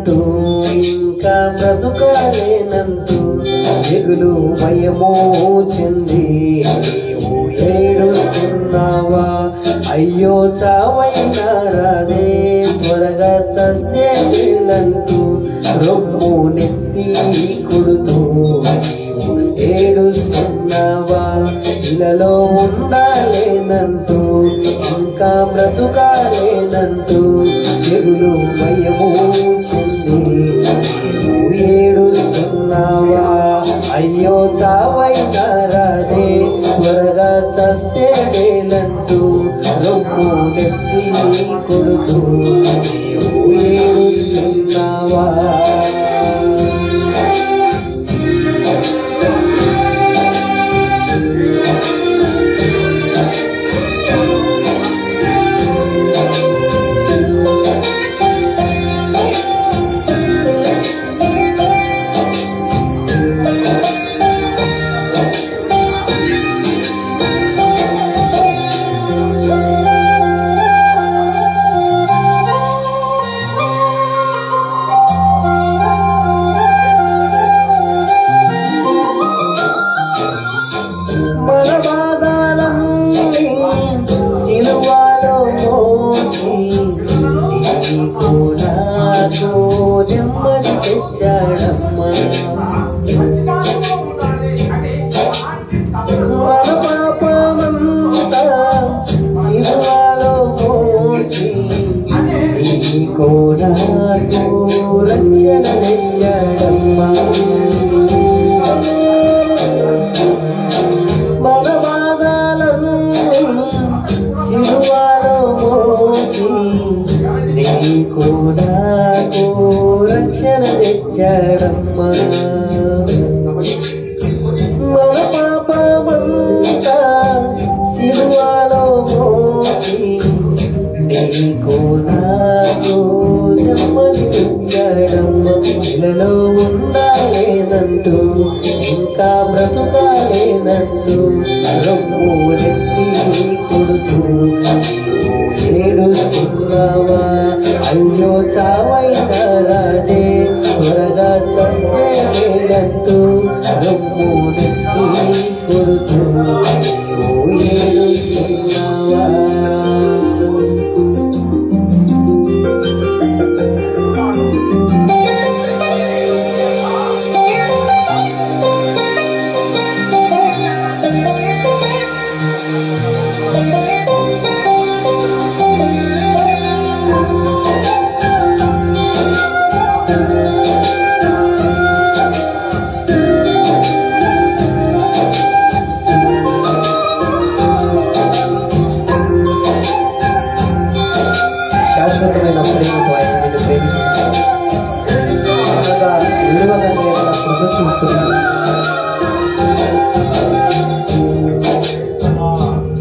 లేనంటూ ఇంకా బ్రతుకలేనంటూ దిగులు భయమో చెంది నీవు ఏడుస్తున్నావా? అయ్యో చావైనా రాదే త్వరగా తస్సేలంటూ రొమ్ము నెత్తి కొడుతూ నీవు ఏడుస్తున్నావా? ఇళ్ళలో ఉండాలేనంటూ ఇంకా బ్రతుకాలేనంటూ దిగులు భయము చెంది నీవు ఏడుస్తున్నావా? అయ్యో చావైనా రాదే త్వరగా తస్సేలంటూ రొమ్ము నెత్తి కొడుతూ నీవు ఏడుస్తున్నావా? నెమ్మది తెచ్చాడమ్మా మన పాపమంతా శిలువలో మోసి నీకో నాకు రక్షణ తెచ్చాడమ్మా మన బాధలన్నీ శిలువలో మోసి నీకో నాకు రక్షణ తెచ్చాడమ్మా మన పాపమంతా శిలువలో మోసి నీకో నాకు నెమ్మది తెచ్చాడమ్మా ఇళ్ళలో ఉండాలేనంటూ ఇంకా బ్రతుకాలేనంటూ రొమ్ము నెత్తి కొడుతూ ఏడుస్తున్నావా? అయ్యో చావైనా రాదే త్వరగా తస్సేలంటూ రొమ్ము నెత్తి కొడుతూ ఏడుస్తున్నావా? శాశ్వతమైన ప్రేమతో ఆయన నిన్ను ప్రేమిస్తున్నాడు.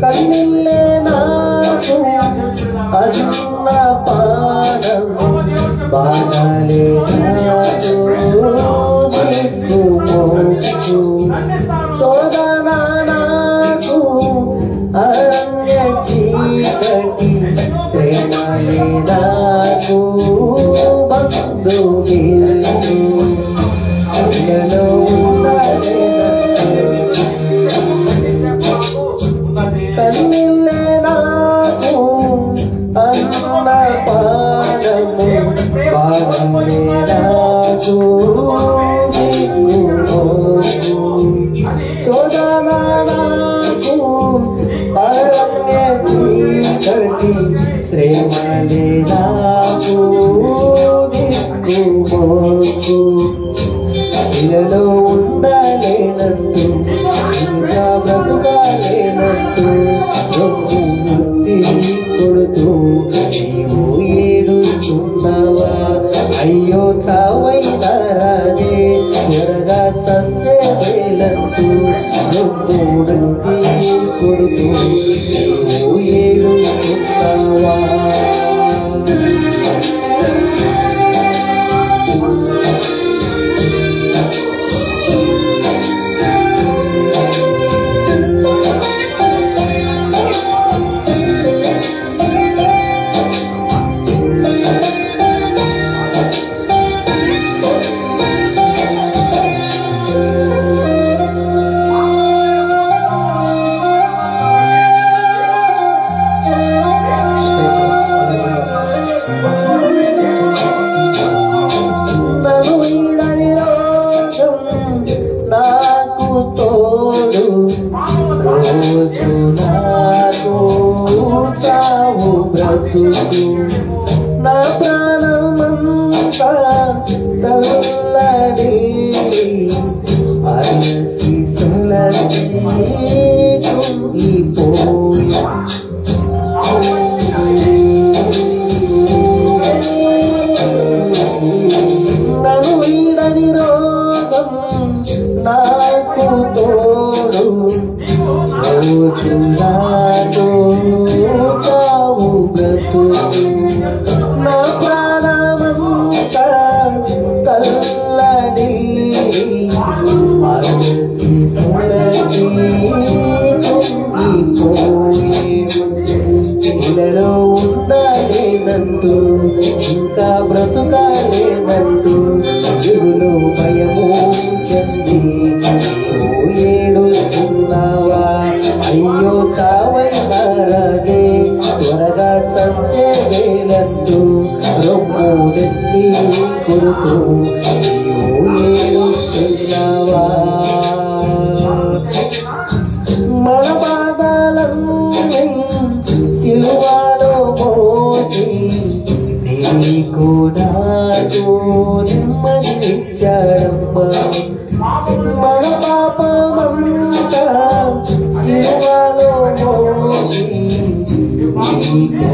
కన్నీళ్ళే నాకు అన్న పాడము బాధలే నాకు దిక్కుమోచు సోదరా నాకు అరణ్య చీకటి ప్రేమలే నాకు బంధువు ఇళ్ళలో కన్నీళ్ళే నాకు అన్న పాడము బాధలే నాకు దిక్కుమోచు సోదరా నాకు అరణ్య చీకటి ప్రేమలే నాకు దిక్కుమోచు ఇళ్ళలో ఉండలేనంటూ ఇంకా బ్రతుకాలేనంటూ రొమ్ము నెత్తి కొడుతూ నీవు ఏడుస్తున్నావా? అయ్యో చావైనా రాదే త్వరగా తస్సేలంటూ రొమ్ము నెత్తి కొడుతూ నీవు ఏడుస్తున్నావా? తోడు రోజు నాకు చావు బ్రతుకు నా ప్రాణమంతా తల్లడి అలసి సలసి కుంగిపోయి నన్ను వీడని రోగం నాకు తోడు రోజు నాతో చావు బ్రతుకు నా ప్రాణమంతా తల్లడి అలసి సలసి కుంగిపోయి ఇలలో ఉండలేనంటూ ఇంకా బ్రతుకాలేనంటూ దిగులు భయము చెంది ఏడుస్తున్నావా అయ్యో చావైనారనే త్వరగా చంపే వేలంటూ రొమ్ములెత్తి కొడుతూ ఏడుస్తున్నావా మన బాధలన్నీ సిలువలో మోసి నీకు నాకు నెమ్మదినిచ్చాడమ్మా మన పాపమంతా సిలువలో మోసి నీకు